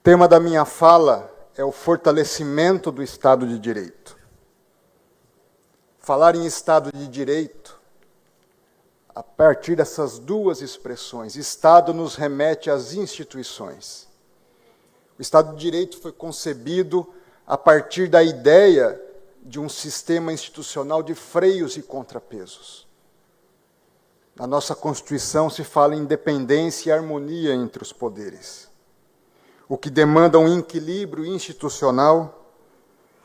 tema da minha fala é o fortalecimento do Estado de Direito. Falar em Estado de Direito, a partir dessas duas expressões, Estado nos remete às instituições. O Estado de Direito foi concebido a partir da ideia de um sistema institucional de freios e contrapesos. Na nossa Constituição se fala em independência e harmonia entre os poderes, o que demanda um equilíbrio institucional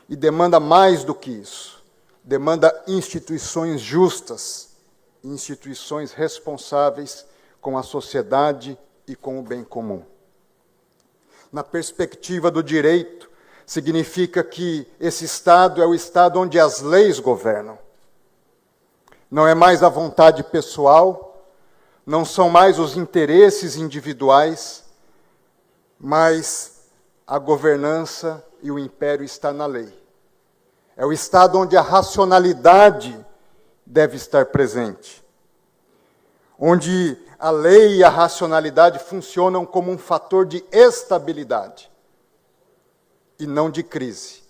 e demanda mais do que isso. Demanda instituições justas, instituições responsáveis com a sociedade e com o bem comum. Na perspectiva do direito, significa que esse Estado é o Estado onde as leis governam. Não é mais a vontade pessoal, não são mais os interesses individuais, mas a governança e o império está na lei. É o Estado onde a racionalidade deve estar presente, onde a lei e a racionalidade funcionam como um fator de estabilidade e não de crise.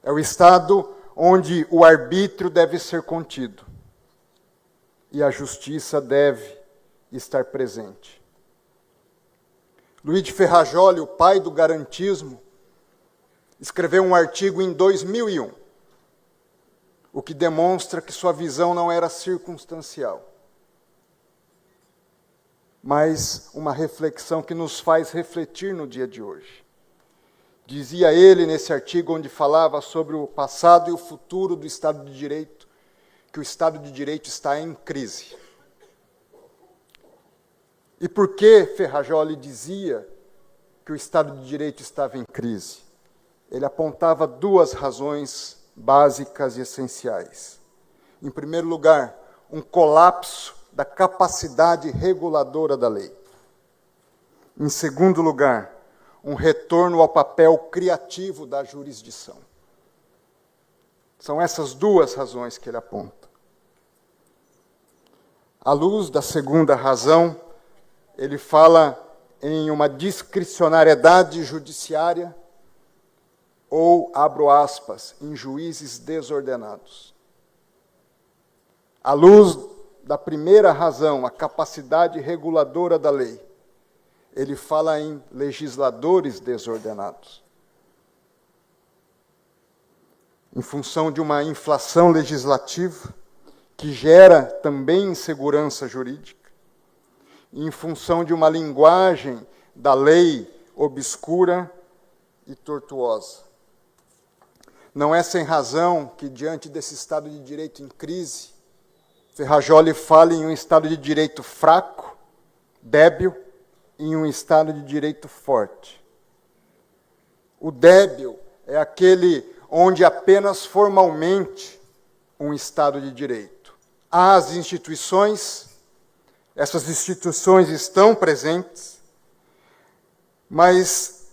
É o Estado onde o arbítrio deve ser contido e a justiça deve estar presente. Luiz de Ferrajoli, o pai do garantismo, escreveu um artigo em 2001, o que demonstra que sua visão não era circunstancial, mas uma reflexão que nos faz refletir no dia de hoje. Dizia ele, nesse artigo onde falava sobre o passado e o futuro do Estado de Direito, que o Estado de Direito está em crise. E por que Ferrajoli dizia que o Estado de Direito estava em crise? Ele apontava duas razões básicas e essenciais. Em primeiro lugar, um colapso da capacidade reguladora da lei. Em segundo lugar, um retorno ao papel criativo da jurisdição. São essas duas razões que ele aponta. À luz da segunda razão, ele fala em uma discricionariedade judiciária ou, abro aspas, em juízes desordenados. À luz da primeira razão, a capacidade reguladora da lei, ele fala em legisladores desordenados. Em função de uma inflação legislativa, que gera também insegurança jurídica, em função de uma linguagem da lei obscura e tortuosa. Não é sem razão que, diante desse Estado de Direito em crise, Ferrajoli fala em um Estado de Direito fraco, débil, e em um Estado de Direito forte. O débil é aquele onde apenas formalmente um Estado de Direito. Há as instituições, essas instituições estão presentes, mas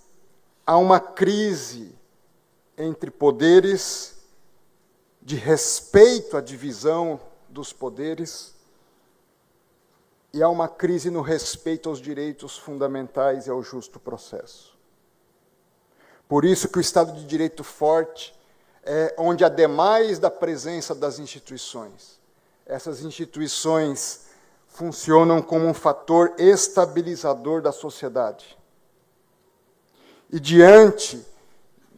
há uma crise entre poderes, de respeito à divisão dos poderes, e há uma crise no respeito aos direitos fundamentais e ao justo processo. Por isso que o Estado de Direito forte é onde, ademais da presença das instituições, essas instituições funcionam como um fator estabilizador da sociedade. E diante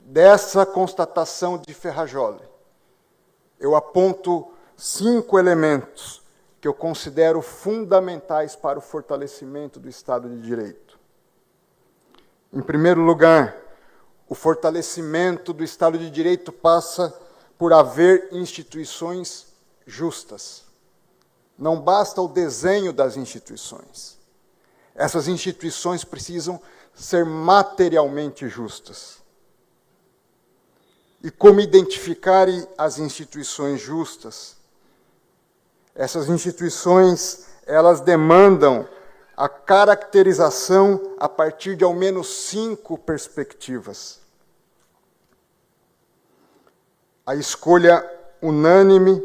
dessa constatação de Ferrajoli, eu aponto 5 elementos que eu considero fundamentais para o fortalecimento do Estado de Direito. Em primeiro lugar, o fortalecimento do Estado de Direito passa por haver instituições justas. Não basta o desenho das instituições. Essas instituições precisam ser materialmente justas. E como identificar as instituições justas? Essas instituições, elas demandam a caracterização a partir de ao menos 5 perspectivas. A escolha unânime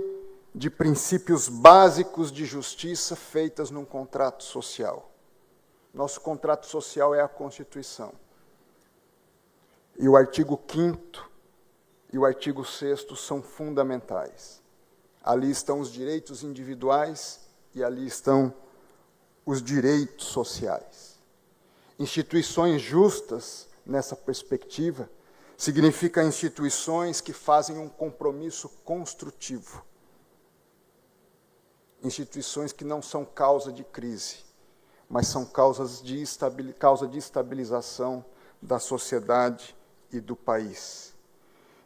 de princípios básicos de justiça feitas num contrato social. Nosso contrato social é a Constituição. E o artigo 5º e o artigo 6º são fundamentais. Ali estão os direitos individuais e ali estão os direitos sociais. Instituições justas, nessa perspectiva, significa instituições que fazem um compromisso construtivo. Instituições que não são causa de crise, mas são causa de estabilização da sociedade e do país.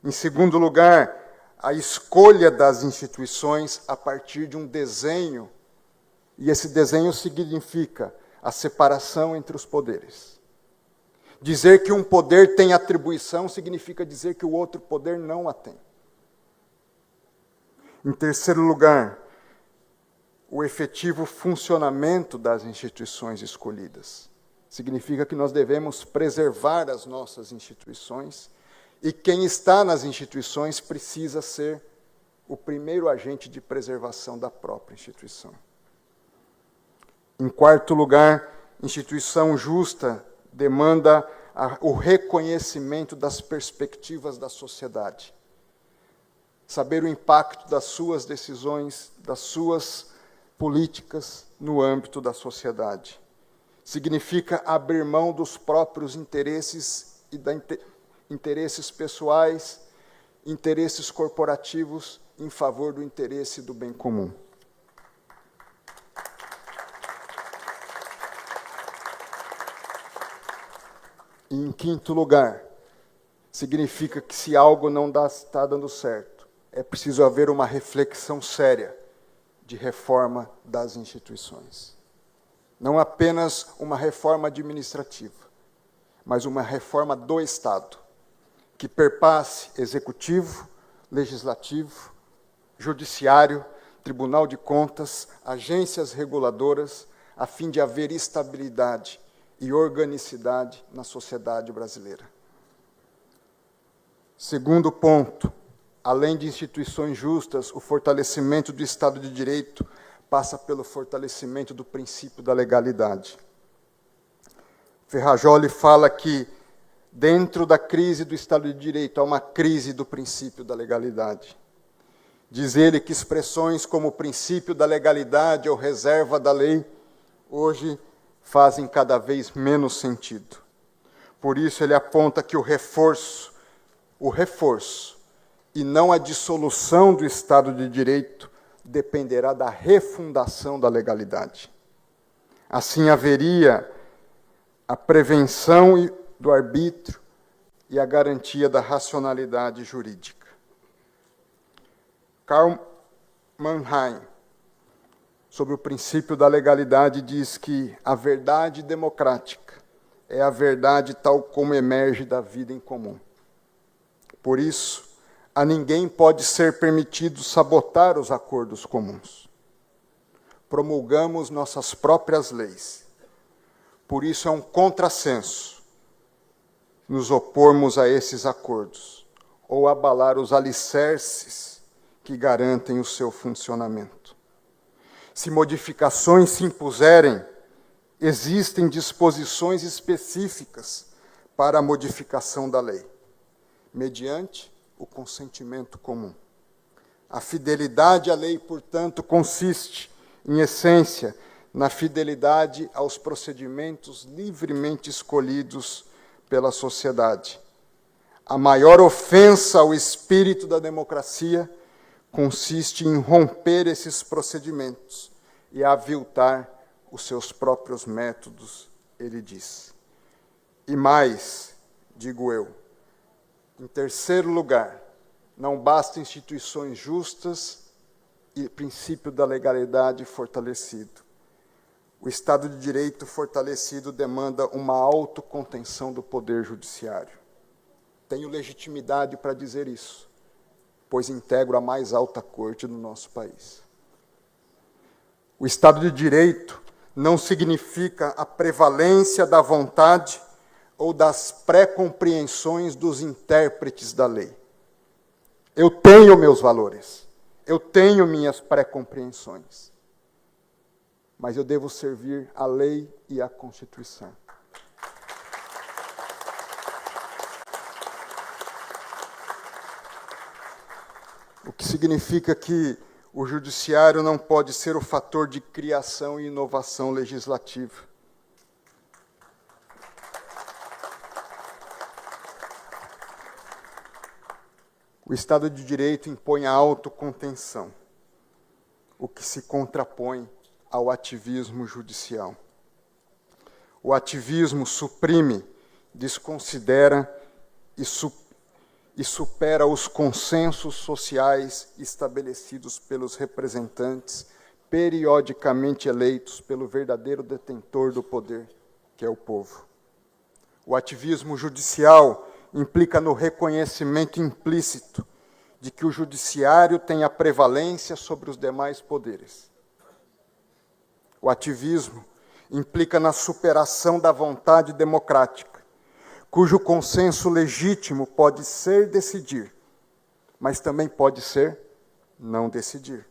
Em segundo lugar, a escolha das instituições a partir de um desenho, e esse desenho significa a separação entre os poderes. Dizer que um poder tem atribuição significa dizer que o outro poder não a tem. Em terceiro lugar, o efetivo funcionamento das instituições escolhidas. Significa que nós devemos preservar as nossas instituições e quem está nas instituições precisa ser o primeiro agente de preservação da própria instituição. Em quarto lugar, instituição justa demanda o reconhecimento das perspectivas da sociedade. Saber o impacto das suas decisões, das suas políticas no âmbito da sociedade. Significa abrir mão dos próprios interesses e interesses pessoais, interesses corporativos em favor do interesse do bem comum. E, em quinto lugar, significa que se algo não está dando certo, é preciso haver uma reflexão séria de reforma das instituições. Não apenas uma reforma administrativa, mas uma reforma do Estado, que perpasse executivo, legislativo, judiciário, Tribunal de Contas, agências reguladoras, a fim de haver estabilidade e organicidade na sociedade brasileira. Segundo ponto, além de instituições justas, o fortalecimento do Estado de Direito passa pelo fortalecimento do princípio da legalidade. Ferrajoli fala que, dentro da crise do Estado de Direito, há uma crise do princípio da legalidade. Diz ele que expressões como princípio da legalidade ou reserva da lei, hoje fazem cada vez menos sentido. Por isso, ele aponta que o reforço, e não a dissolução do Estado de Direito, dependerá da refundação da legalidade. Assim, haveria a prevenção do arbítrio e a garantia da racionalidade jurídica. Karl Mannheim, sobre o princípio da legalidade, diz que a verdade democrática é a verdade tal como emerge da vida em comum. Por isso, a ninguém pode ser permitido sabotar os acordos comuns. Promulgamos nossas próprias leis. Por isso é um contrassenso nos opormos a esses acordos ou abalar os alicerces que garantem o seu funcionamento. Se modificações se impuserem, existem disposições específicas para a modificação da lei, mediante o consentimento comum. A fidelidade à lei, portanto, consiste, em essência, na fidelidade aos procedimentos livremente escolhidos pela sociedade. A maior ofensa ao espírito da democracia consiste em romper esses procedimentos e aviltar os seus próprios métodos, ele diz. E mais, digo eu, em terceiro lugar, não basta instituições justas e princípio da legalidade fortalecido. O Estado de Direito fortalecido demanda uma autocontenção do Poder Judiciário. Tenho legitimidade para dizer isso, pois integro a mais alta corte do nosso país. O Estado de Direito não significa a prevalência da vontade ou das pré-compreensões dos intérpretes da lei. Eu tenho meus valores, eu tenho minhas pré-compreensões. mas eu devo servir a lei e a Constituição. O que significa que o judiciário não pode ser o fator de criação e inovação legislativa. O Estado de Direito impõe a autocontenção, o que se contrapõe ao ativismo judicial. O ativismo suprime, desconsidera e supera os consensos sociais estabelecidos pelos representantes periodicamente eleitos pelo verdadeiro detentor do poder, que é o povo. O ativismo judicial implica no reconhecimento implícito de que o judiciário tem a prevalência sobre os demais poderes. O ativismo implica na superação da vontade democrática, cujo consenso legítimo pode ser decidir, mas também pode ser não decidir.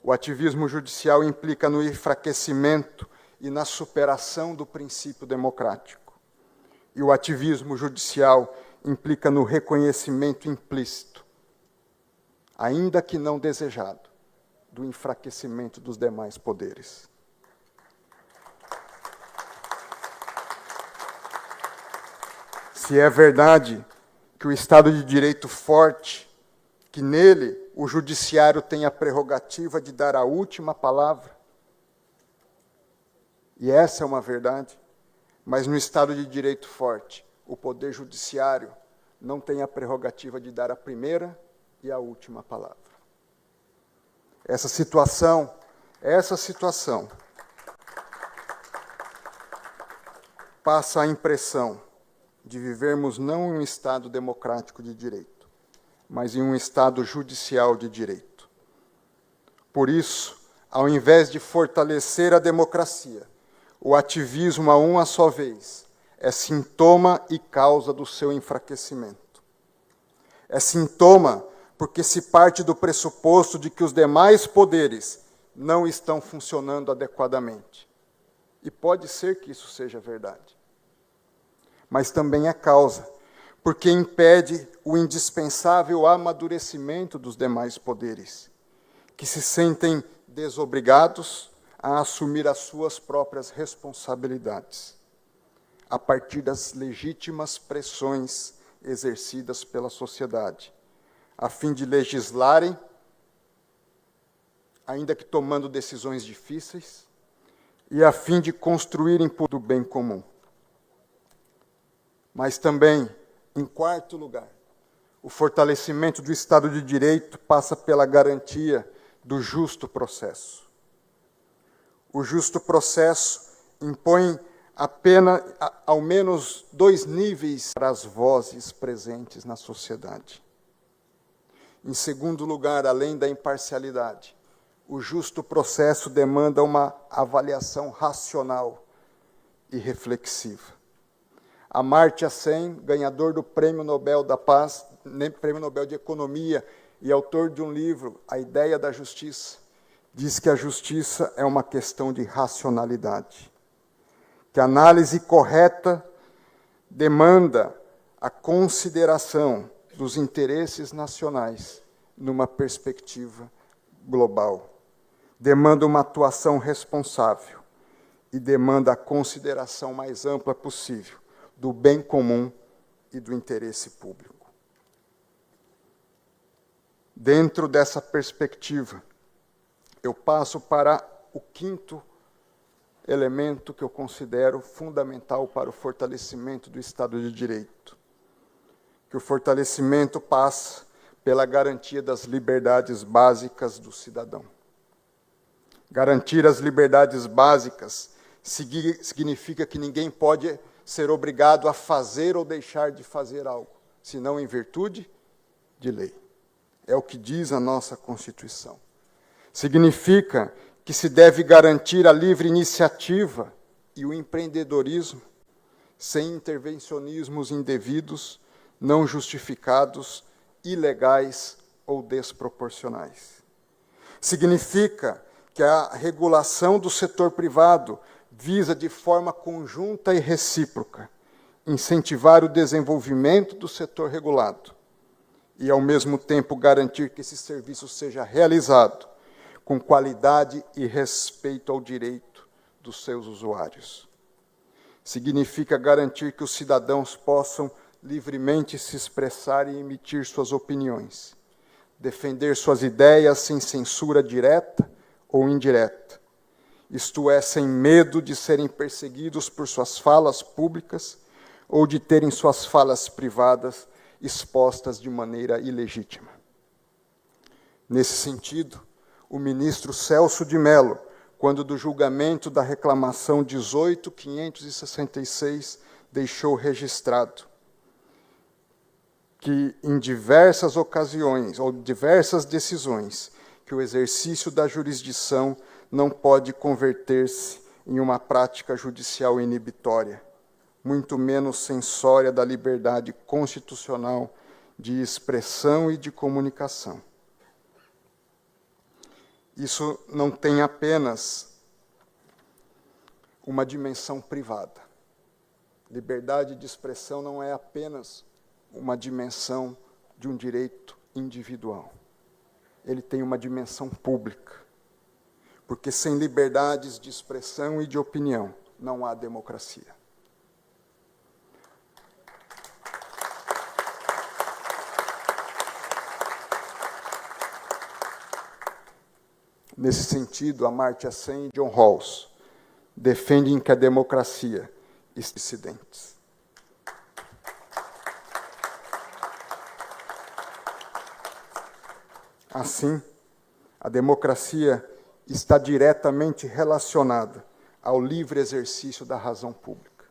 O ativismo judicial implica no enfraquecimento e na superação do princípio democrático. E o ativismo judicial implica no reconhecimento implícito, ainda que não desejado, do enfraquecimento dos demais poderes. Se é verdade que o Estado de Direito forte, que nele o judiciário tem a prerrogativa de dar a última palavra, e essa é uma verdade, mas no Estado de Direito forte, o Poder Judiciário não tem a prerrogativa de dar a primeira e a última palavra. Essa situação passa a impressão de vivermos não em um Estado democrático de direito, mas em um Estado judicial de direito. Por isso, ao invés de fortalecer a democracia, o ativismo a uma só vez é sintoma e causa do seu enfraquecimento. É sintoma porque se parte do pressuposto de que os demais poderes não estão funcionando adequadamente. E pode ser que isso seja verdade. Mas também é causa, porque impede o indispensável amadurecimento dos demais poderes, que se sentem desobrigados a assumir as suas próprias responsabilidades, a partir das legítimas pressões exercidas pela sociedade, a fim de legislarem, ainda que tomando decisões difíceis, e a fim de construírem por o bem comum. Mas também, em quarto lugar, o fortalecimento do Estado de Direito passa pela garantia do justo processo. O justo processo impõe apenas, ao menos, 2 níveis para as vozes presentes na sociedade. Em segundo lugar, além da imparcialidade, o justo processo demanda uma avaliação racional e reflexiva. Amartya Sen, ganhador do Prêmio Nobel da Paz, Prêmio Nobel de Economia e autor de um livro, A Ideia da Justiça, diz que a justiça é uma questão de racionalidade, que a análise correta demanda a consideração dos interesses nacionais numa perspectiva global, demanda uma atuação responsável e demanda a consideração mais ampla possível do bem comum e do interesse público. Dentro dessa perspectiva, eu passo para o quinto elemento que eu considero fundamental para o fortalecimento do Estado de Direito, que o fortalecimento passa pela garantia das liberdades básicas do cidadão. Garantir as liberdades básicas significa que ninguém pode ser obrigado a fazer ou deixar de fazer algo, senão em virtude de lei. É o que diz a nossa Constituição. Significa que se deve garantir a livre iniciativa e o empreendedorismo sem intervencionismos indevidos, não justificados, ilegais ou desproporcionais. Significa que a regulação do setor privado visa, de forma conjunta e recíproca, incentivar o desenvolvimento do setor regulado e, ao mesmo tempo, garantir que esse serviço seja realizado com qualidade e respeito ao direito dos seus usuários. Significa garantir que os cidadãos possam livremente se expressar e emitir suas opiniões, defender suas ideias sem censura direta ou indireta, isto é, sem medo de serem perseguidos por suas falas públicas ou de terem suas falas privadas expostas de maneira ilegítima. Nesse sentido, o ministro Celso de Mello, quando do julgamento da reclamação 18.566, deixou registrado que, em diversas ocasiões, ou diversas decisões, que o exercício da jurisdição não pode converter-se em uma prática judicial inibitória, muito menos censória da liberdade constitucional de expressão e de comunicação. Isso não tem apenas uma dimensão privada. Liberdade de expressão não é apenas uma dimensão de um direito individual. Ele tem uma dimensão pública. Porque sem liberdades de expressão e de opinião, não há democracia. Nesse sentido, Amartya Sen e John Rawls defendem que a democracia está em dissidentes. Assim, a democracia está diretamente relacionada ao livre exercício da razão pública.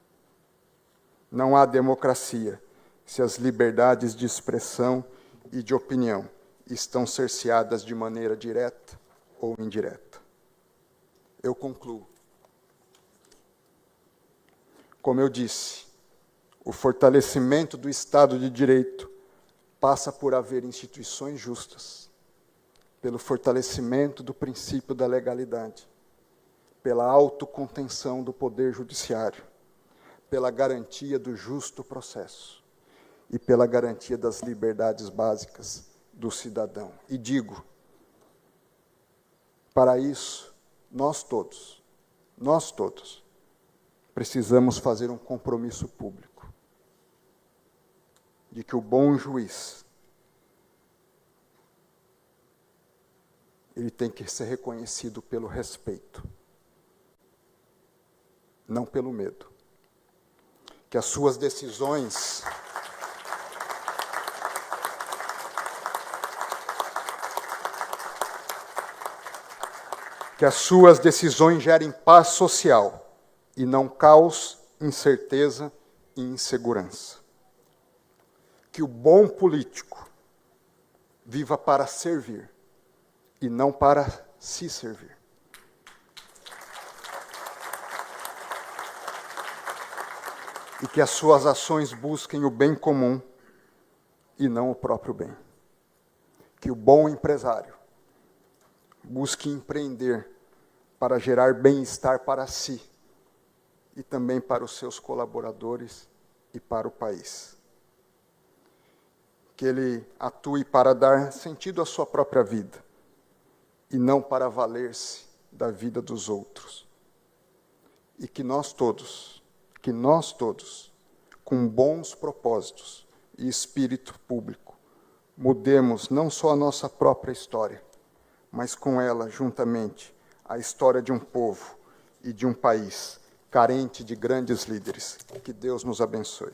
Não há democracia se as liberdades de expressão e de opinião estão cerceadas de maneira direta ou indireta. Eu concluo. Como eu disse, o fortalecimento do Estado de Direito passa por haver instituições justas, pelo fortalecimento do princípio da legalidade, pela autocontenção do poder judiciário, pela garantia do justo processo e pela garantia das liberdades básicas do cidadão. E digo, para isso, nós todos, precisamos fazer um compromisso público de que o bom juiz ele tem que ser reconhecido pelo respeito, não pelo medo. Que as suas decisões gerem paz social e não caos, incerteza e insegurança. Que o bom político viva para servir e não para se servir. E que as suas ações busquem o bem comum e não o próprio bem. Que o bom empresário busque empreender para gerar bem-estar para si e também para os seus colaboradores e para o país. Que ele atue para dar sentido à sua própria vida e não para valer-se da vida dos outros. E que nós todos, com bons propósitos e espírito público, mudemos não só a nossa própria história, mas com ela, juntamente, a história de um povo e de um país carente de grandes líderes. Que Deus nos abençoe.